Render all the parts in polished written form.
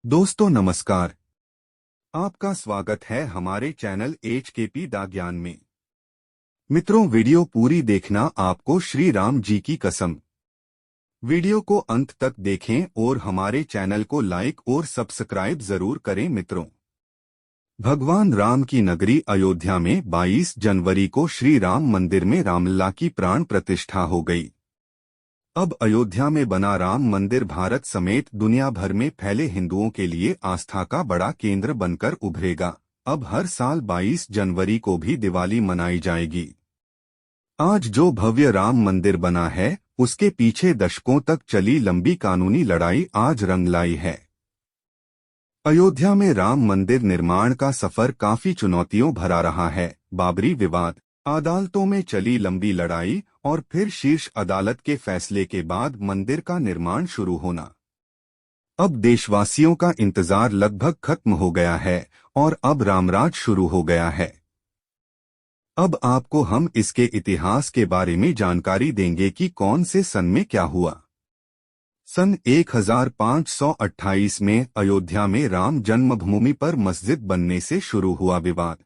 दोस्तों नमस्कार। आपका स्वागत है हमारे चैनल HKP दा ज्ञान में। मित्रों, वीडियो पूरी देखना, आपको श्री राम जी की कसम। वीडियो को अंत तक देखें और हमारे चैनल को लाइक और सब्सक्राइब जरूर करें। मित्रों, भगवान राम की नगरी अयोध्या में 22 जनवरी को श्री राम मंदिर में रामलला की प्राण प्रतिष्ठा हो गई। अब अयोध्या में बना राम मंदिर भारत समेत दुनिया भर में फैले हिंदुओं के लिए आस्था का बड़ा केंद्र बनकर उभरेगा। अब हर साल 22 जनवरी को भी दिवाली मनाई जाएगी। आज जो भव्य राम मंदिर बना है, उसके पीछे दशकों तक चली लंबी कानूनी लड़ाई आज रंग लाई है। अयोध्या में राम मंदिर निर्माण का सफर काफी चुनौतियों भरा रहा है। बाबरी विवाद, अदालतों में चली लंबी लड़ाई और फिर शीर्ष अदालत के फैसले के बाद मंदिर का निर्माण शुरू होना। अब देशवासियों का इंतजार लगभग खत्म हो गया है और अब रामराज शुरू हो गया है। अब आपको हम इसके इतिहास के बारे में जानकारी देंगे कि कौन से सन में क्या हुआ। सन 1528 में अयोध्या में राम जन्मभूमि पर मस्जिद बनने से शुरू हुआ विवाद।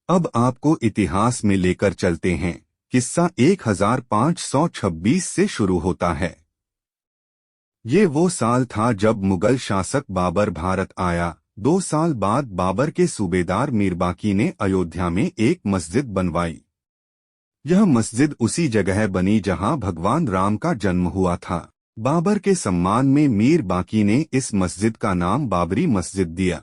अब आपको इतिहास में लेकर चलते हैं। किस्सा 1526 से शुरू होता है। ये वो साल था जब मुगल शासक बाबर भारत आया। 2 साल बाद बाबर के सूबेदार मीरबाकी ने अयोध्या में एक मस्जिद बनवाई। यह मस्जिद उसी जगह बनी जहां भगवान राम का जन्म हुआ था। बाबर के सम्मान में मीर बाकी ने इस मस्जिद का नाम बाबरी मस्जिद दिया।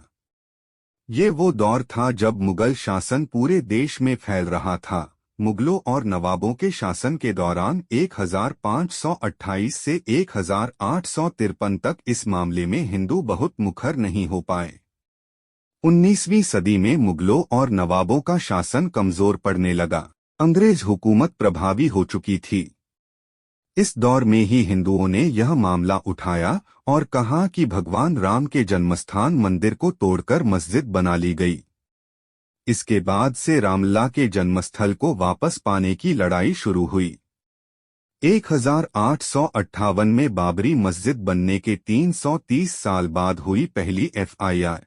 ये वो दौर था जब मुगल शासन पूरे देश में फैल रहा था। मुगलों और नवाबों के शासन के दौरान 1528 से 1853 तक इस मामले में हिंदू बहुत मुखर नहीं हो पाए। 19वीं सदी में मुगलों और नवाबों का शासन कमजोर पड़ने लगा। अंग्रेज हुकूमत प्रभावी हो चुकी थी। इस दौर में ही हिंदुओं ने यह मामला उठाया और कहा कि भगवान राम के जन्मस्थान मंदिर को तोड़कर मस्जिद बना ली गई। इसके बाद से रामलला के जन्मस्थल को वापस पाने की लड़ाई शुरू हुई। 1858 में बाबरी मस्जिद बनने के 330 साल बाद हुई पहली FIR।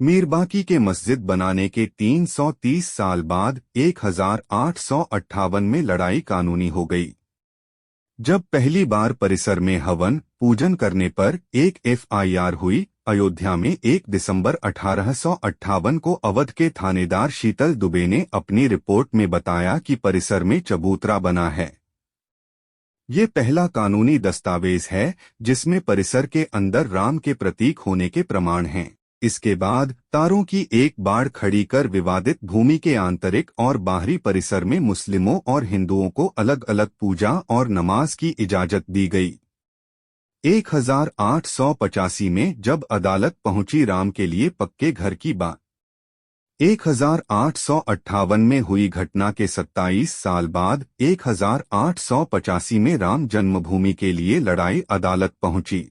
मीरबाकी के मस्जिद बनाने के 330 साल बाद 1858 में लड़ाई कानूनी हो गई। जब पहली बार परिसर में हवन पूजन करने पर एक FIR हुई। अयोध्या में 1 दिसंबर 1858 को अवध के थानेदार शीतल दुबे ने अपनी रिपोर्ट में बताया कि परिसर में चबूतरा बना है। ये पहला कानूनी दस्तावेज है जिसमें परिसर के अंदर राम के प्रतीक होने के प्रमाण हैं। इसके बाद तारों की एक बाड़ खड़ी कर विवादित भूमि के आंतरिक और बाहरी परिसर में मुस्लिमों और हिंदुओं को अलग अलग पूजा और नमाज की इजाजत दी गई। 1885 में जब अदालत पहुंची राम के लिए पक्के घर की बात। 1858 में हुई घटना के 27 साल बाद 1885 में राम जन्मभूमि के लिए लड़ाई अदालत पहुंची।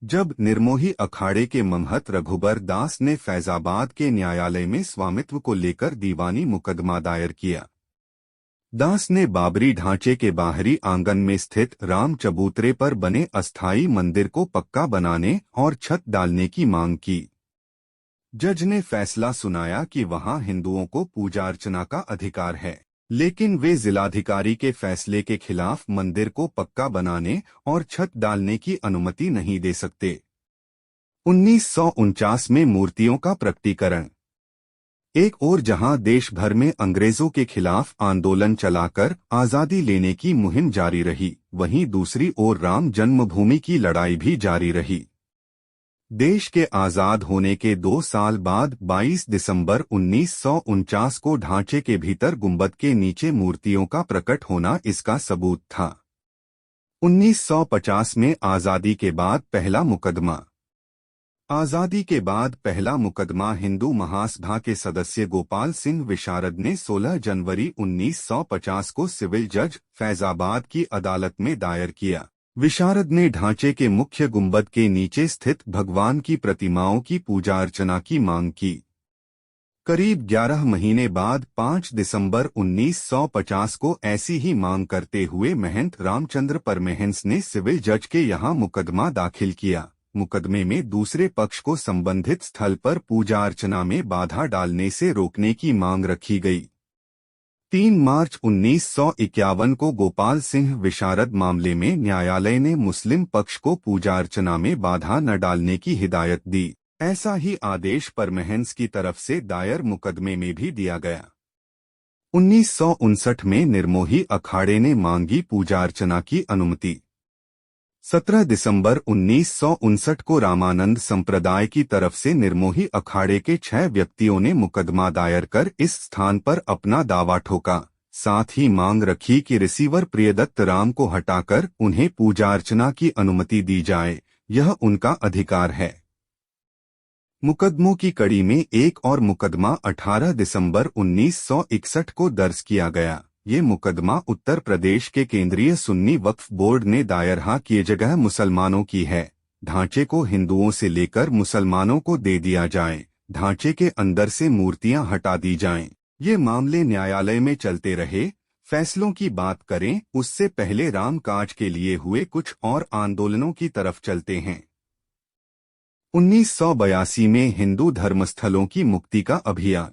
जब निर्मोही अखाड़े के महंत रघुबर दास ने फैजाबाद के न्यायालय में स्वामित्व को लेकर दीवानी मुकदमा दायर किया। दास ने बाबरी ढांचे के बाहरी आंगन में स्थित राम चबूतरे पर बने अस्थायी मंदिर को पक्का बनाने और छत डालने की मांग की। जज ने फैसला सुनाया कि वहां हिंदुओं को पूजा अर्चना का अधिकार है, लेकिन वे जिलाधिकारी के फैसले के खिलाफ मंदिर को पक्का बनाने और छत डालने की अनुमति नहीं दे सकते। 1949 में मूर्तियों का प्रकटीकरण। एक ओर जहां देश भर में अंग्रेजों के खिलाफ आंदोलन चलाकर आजादी लेने की मुहिम जारी रही, वहीं दूसरी ओर राम जन्मभूमि की लड़ाई भी जारी रही। देश के आजाद होने के 2 साल बाद 22 दिसंबर 1949 को ढांचे के भीतर गुंबद के नीचे मूर्तियों का प्रकट होना इसका सबूत था। 1950 में आजादी के बाद पहला मुकदमा। आजादी के बाद पहला मुकदमा हिंदू महासभा के सदस्य गोपाल सिंह विशारद ने 16 जनवरी 1950 को सिविल जज फैजाबाद की अदालत में दायर किया। विशारद ने ढांचे के मुख्य गुंबद के नीचे स्थित भगवान की प्रतिमाओं की पूजा अर्चना की मांग की। करीब 11 महीने बाद 5 दिसंबर 1950 को ऐसी ही मांग करते हुए महंत रामचंद्र परमहंस ने सिविल जज के यहां मुकदमा दाखिल किया। मुकदमे में दूसरे पक्ष को संबंधित स्थल पर पूजा अर्चना में बाधा डालने से रोकने की मांग रखी गई। 3 मार्च 1951 को गोपाल सिंह विशारद मामले में न्यायालय ने मुस्लिम पक्ष को पूजा अर्चना में बाधा न डालने की हिदायत दी। ऐसा ही आदेश परमहंस की तरफ से दायर मुकदमे में भी दिया गया। 1959 में निर्मोही अखाड़े ने मांगी पूजा अर्चना की अनुमति। 17 दिसंबर 1959 को रामानंद संप्रदाय की तरफ से निर्मोही अखाड़े के 6 व्यक्तियों ने मुकदमा दायर कर इस स्थान पर अपना दावा ठोका। साथ ही मांग रखी कि रिसीवर प्रियदत्त राम को हटाकर उन्हें पूजा अर्चना की अनुमति दी जाए, यह उनका अधिकार है। मुकदमों की कड़ी में एक और मुकदमा 18 दिसंबर 1961 को दर्ज किया गया। ये मुकदमा उत्तर प्रदेश के केंद्रीय सुन्नी वक्फ बोर्ड ने दायर किए जगह मुसलमानों की है। ढांचे को हिंदुओं से लेकर मुसलमानों को दे दिया जाए, ढांचे के अंदर से मूर्तियां हटा दी जाएं। ये मामले न्यायालय में चलते रहे। फैसलों की बात करें उससे पहले रामकाज के लिए हुए कुछ और आंदोलनों की तरफ चलते हैं। 1982 में हिंदू धर्मस्थलों की मुक्ति का अभियान।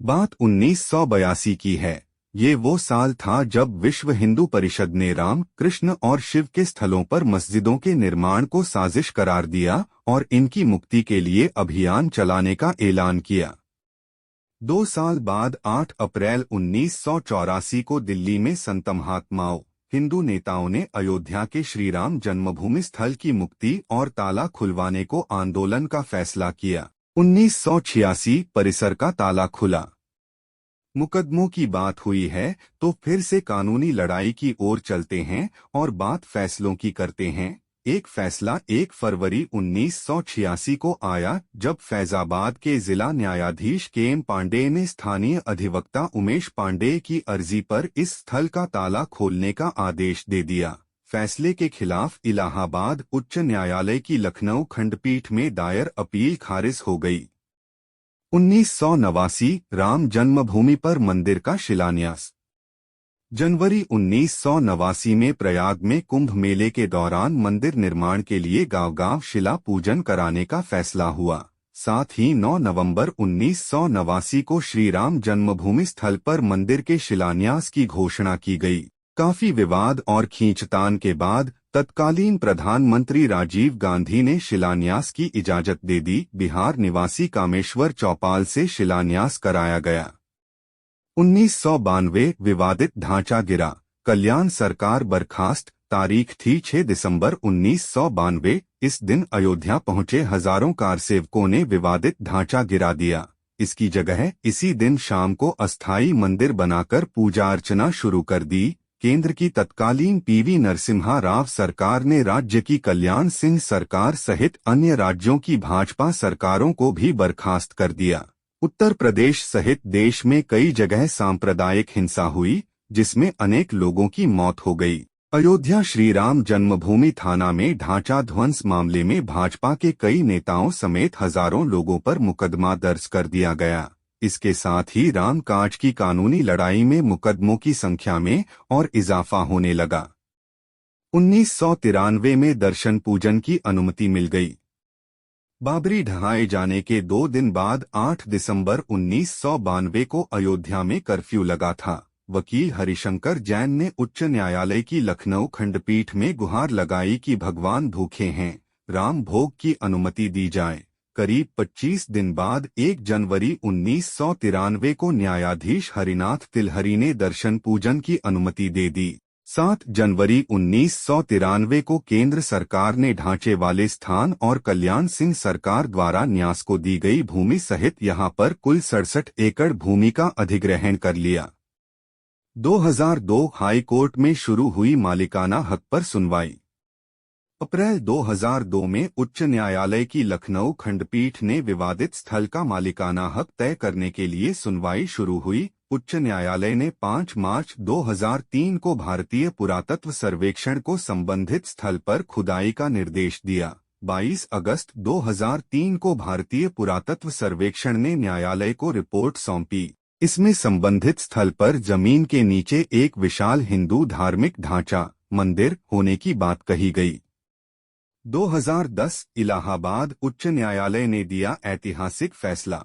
बात 1982 की है। ये वो साल था जब विश्व हिंदू परिषद ने राम, कृष्ण और शिव के स्थलों पर मस्जिदों के निर्माण को साजिश करार दिया और इनकी मुक्ति के लिए अभियान चलाने का ऐलान किया। 2 साल बाद 8 अप्रैल 1984 को दिल्ली में संत महात्माओं, हिंदू नेताओं ने अयोध्या के श्री राम जन्मभूमि स्थल की मुक्ति और ताला खुलवाने को आंदोलन का फैसला किया। 1986 परिसर का ताला खुला। मुकदमों की बात हुई है तो फिर से कानूनी लड़ाई की ओर चलते हैं और बात फैसलों की करते हैं। एक फैसला 1 फरवरी 1986 को आया जब फैजाबाद के जिला न्यायाधीश के.एम. पांडेय ने स्थानीय अधिवक्ता उमेश पांडेय की अर्जी पर इस स्थल का ताला खोलने का आदेश दे दिया। फैसले के खिलाफ इलाहाबाद उच्च न्यायालय की लखनऊ खंडपीठ में दायर अपील खारिज हो गई। 1989 राम जन्मभूमि पर मंदिर का शिलान्यास। जनवरी 1989 में प्रयाग में कुंभ मेले के दौरान मंदिर निर्माण के लिए गांव-गांव शिला पूजन कराने का फैसला हुआ। साथ ही 9 नवंबर 1989 को श्री राम जन्मभूमि स्थल पर मंदिर के शिलान्यास की घोषणा की गई। काफी विवाद और खींचतान के बाद तत्कालीन प्रधानमंत्री राजीव गांधी ने शिलान्यास की इजाजत दे दी। बिहार निवासी कामेश्वर चौपाल से शिलान्यास कराया गया। 1992 विवादित ढांचा गिरा, कल्याण सरकार बर्खास्त। तारीख थी 6 दिसंबर 1992। इस दिन अयोध्या पहुंचे हजारों कारसेवकों ने विवादित ढांचा गिरा दिया। इसकी जगह इसी दिन शाम को अस्थायी मंदिर बनाकर पूजा अर्चना शुरू कर दी। केंद्र की तत्कालीन पीवी नरसिम्हा राव सरकार ने राज्य की कल्याण सिंह सरकार सहित अन्य राज्यों की भाजपा सरकारों को भी बर्खास्त कर दिया। उत्तर प्रदेश सहित देश में कई जगह सांप्रदायिक हिंसा हुई, जिसमें अनेक लोगों की मौत हो गई। अयोध्या श्री राम जन्मभूमि थाना में ढांचा ध्वंस मामले में भाजपा के कई नेताओं समेत हजारों लोगों पर मुकदमा दर्ज कर दिया गया। इसके साथ ही रामकाज की कानूनी लड़ाई में मुकदमों की संख्या में और इजाफा होने लगा। 1993 में दर्शन पूजन की अनुमति मिल गई। बाबरी ढहाए जाने के 2 दिन बाद 8 दिसंबर 1992 को अयोध्या में कर्फ्यू लगा था। वकील हरिशंकर जैन ने उच्च न्यायालय की लखनऊ खंडपीठ में गुहार लगाई कि भगवान भूखे हैं, राम भोग की अनुमति दी जाए। करीब 25 दिन बाद 1 जनवरी 1993 को न्यायाधीश हरिनाथ तिलहरी ने दर्शन पूजन की अनुमति दे दी। 7 जनवरी 1993 को केंद्र सरकार ने ढांचे वाले स्थान और कल्याण सिंह सरकार द्वारा न्यास को दी गई भूमि सहित यहां पर कुल 67 एकड़ भूमि का अधिग्रहण कर लिया। 2002 हाई कोर्ट में शुरू हुई मालिकाना हक पर सुनवाई। अप्रैल 2002 में उच्च न्यायालय की लखनऊ खंडपीठ ने विवादित स्थल का मालिकाना हक तय करने के लिए सुनवाई शुरू हुई। उच्च न्यायालय ने 5 मार्च 2003 को भारतीय पुरातत्व सर्वेक्षण को संबंधित स्थल पर खुदाई का निर्देश दिया। 22 अगस्त 2003 को भारतीय पुरातत्व सर्वेक्षण ने न्यायालय को रिपोर्ट सौंपी। इसमें संबंधित स्थल पर जमीन के नीचे एक विशाल हिंदू धार्मिक ढांचा मंदिर होने की बात कही गई। 2010 इलाहाबाद उच्च न्यायालय ने दिया ऐतिहासिक फैसला।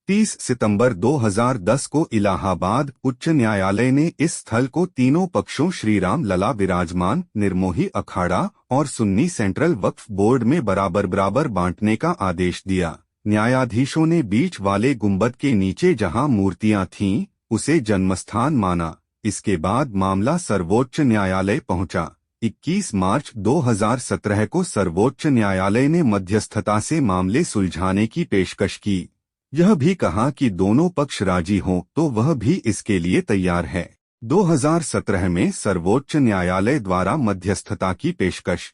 30 सितंबर 2010 को इलाहाबाद उच्च न्यायालय ने इस स्थल को तीनों पक्षों श्री राम लला विराजमान निर्मोही अखाड़ा और सुन्नी सेंट्रल वक्फ बोर्ड में बराबर बराबर बांटने का आदेश दिया। न्यायाधीशों ने बीच वाले गुंबद के नीचे जहां मूर्तियां थीं, उसे जन्मस्थान माना। इसके बाद मामला सर्वोच्च न्यायालय पहुंचा। 21 मार्च 2017 को सर्वोच्च न्यायालय ने मध्यस्थता से मामले सुलझाने की पेशकश की। यह भी कहा कि दोनों पक्ष राजी हों तो वह भी इसके लिए तैयार है। 2017 में सर्वोच्च न्यायालय द्वारा मध्यस्थता की पेशकश।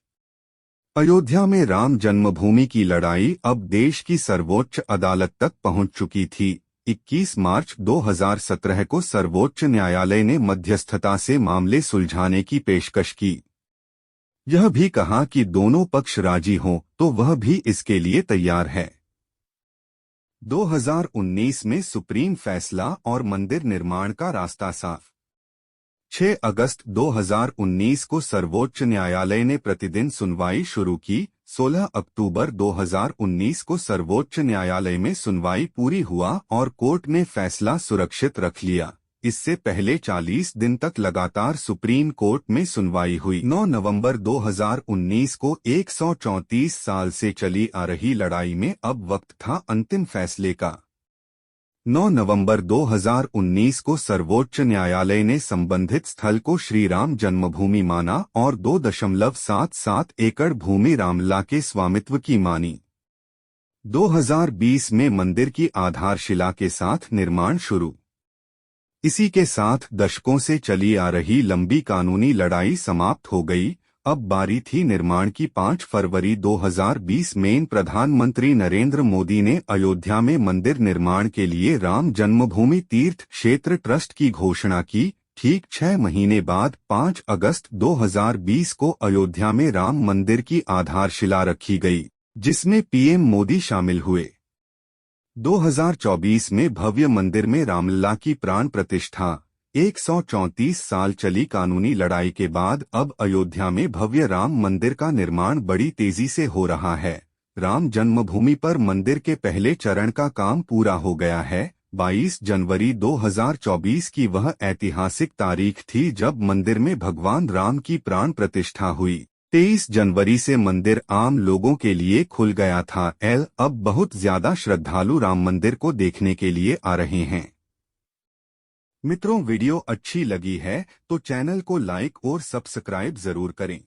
अयोध्या में राम जन्मभूमि की लड़ाई अब देश की सर्वोच्च अदालत तक पहुंच चुकी थी। 21 मार्च 2017 को सर्वोच्च न्यायालय ने मध्यस्थता से मामले सुलझाने की पेशकश की। यह भी कहा कि दोनों पक्ष राजी हों तो वह भी इसके लिए तैयार है। 2019 में सुप्रीम फैसला और मंदिर निर्माण का रास्ता साफ। 6 अगस्त 2019 को सर्वोच्च न्यायालय ने प्रतिदिन सुनवाई शुरू की। 16 अक्टूबर 2019 को सर्वोच्च न्यायालय में सुनवाई पूरी हुआ और कोर्ट ने फैसला सुरक्षित रख लिया। इससे पहले 40 दिन तक लगातार सुप्रीम कोर्ट में सुनवाई हुई। 9 नवंबर 2019 को 134 साल से चली आ रही लड़ाई में अब वक्त था अंतिम फैसले का। 9 नवंबर 2019 को सर्वोच्च न्यायालय ने संबंधित स्थल को श्री राम जन्मभूमि माना और 2.77 एकड़ भूमि रामलला के स्वामित्व की मानी। 2020 में मंदिर की आधारशिला के साथ निर्माण शुरू। इसी के साथ दशकों से चली आ रही लंबी कानूनी लड़ाई समाप्त हो गई। अब बारी थी निर्माण की। 5 फरवरी 2020 में प्रधानमंत्री नरेंद्र मोदी ने अयोध्या में मंदिर निर्माण के लिए राम जन्मभूमि तीर्थ क्षेत्र ट्रस्ट की घोषणा की। ठीक 6 महीने बाद 5 अगस्त 2020 को अयोध्या में राम मंदिर की आधारशिला रखी गई, जिसमें पीएम मोदी शामिल हुए। 2024 में भव्य मंदिर में रामलला की प्राण प्रतिष्ठा। 134 साल चली कानूनी लड़ाई के बाद अब अयोध्या में भव्य राम मंदिर का निर्माण बड़ी तेजी से हो रहा है। राम जन्मभूमि पर मंदिर के पहले चरण का काम पूरा हो गया है। 22 जनवरी 2024 की वह ऐतिहासिक तारीख थी जब मंदिर में भगवान राम की प्राण प्रतिष्ठा हुई। 23 जनवरी से मंदिर आम लोगों के लिए खुल गया था। अब बहुत ज्यादा श्रद्धालु राम मंदिर को देखने के लिए आ रहे हैं। मित्रों, वीडियो अच्छी लगी है तो चैनल को लाइक और सब्सक्राइब जरूर करें।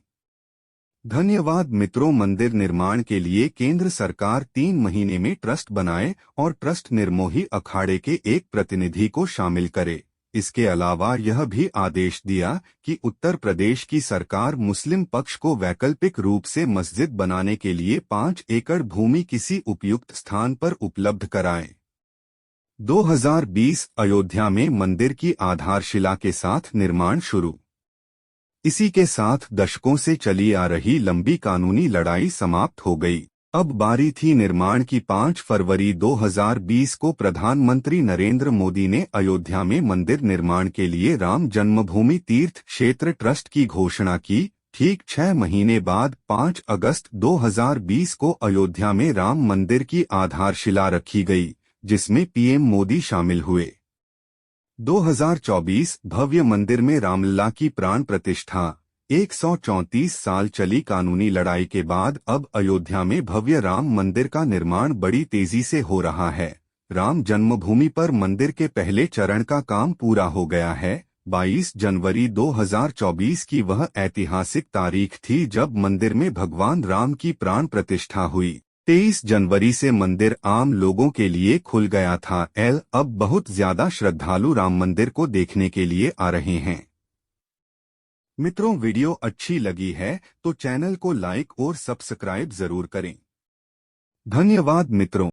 धन्यवाद। मित्रों, मंदिर निर्माण के लिए केंद्र सरकार 3 महीने में ट्रस्ट बनाए और ट्रस्ट निर्मोही अखाड़े के एक प्रतिनिधि को शामिल करे। इसके अलावा यह भी आदेश दिया कि उत्तर प्रदेश की सरकार मुस्लिम पक्ष को वैकल्पिक रूप से मस्जिद बनाने के लिए 5 एकड़ भूमि किसी उपयुक्त स्थान पर उपलब्ध कराए। 2020 अयोध्या में मंदिर की आधारशिला के साथ निर्माण शुरू। इसी के साथ दशकों से चली आ रही लंबी कानूनी लड़ाई समाप्त हो गई। अब बारी थी निर्माण की। 5 फरवरी 2020 को प्रधानमंत्री नरेंद्र मोदी ने अयोध्या में मंदिर निर्माण के लिए राम जन्मभूमि तीर्थ क्षेत्र ट्रस्ट की घोषणा की। ठीक 6 महीने बाद 5 अगस्त 2020 को अयोध्या में राम मंदिर की आधारशिला रखी गई, जिसमें पीएम मोदी शामिल हुए। 2024 भव्य मंदिर में रामलला की प्राण प्रतिष्ठा। 134 साल चली कानूनी लड़ाई के बाद अब अयोध्या में भव्य राम मंदिर का निर्माण बड़ी तेजी से हो रहा है। राम जन्मभूमि पर मंदिर के पहले चरण का काम पूरा हो गया है। 22 जनवरी 2024 की वह ऐतिहासिक तारीख थी जब मंदिर में भगवान राम की प्राण प्रतिष्ठा हुई। 23 जनवरी से मंदिर आम लोगों के लिए खुल गया था। अब बहुत ज्यादा श्रद्धालु राम मंदिर को देखने के लिए आ रहे हैं। मित्रों, वीडियो अच्छी लगी है तो चैनल को लाइक और सब्सक्राइब जरूर करें। धन्यवाद मित्रों।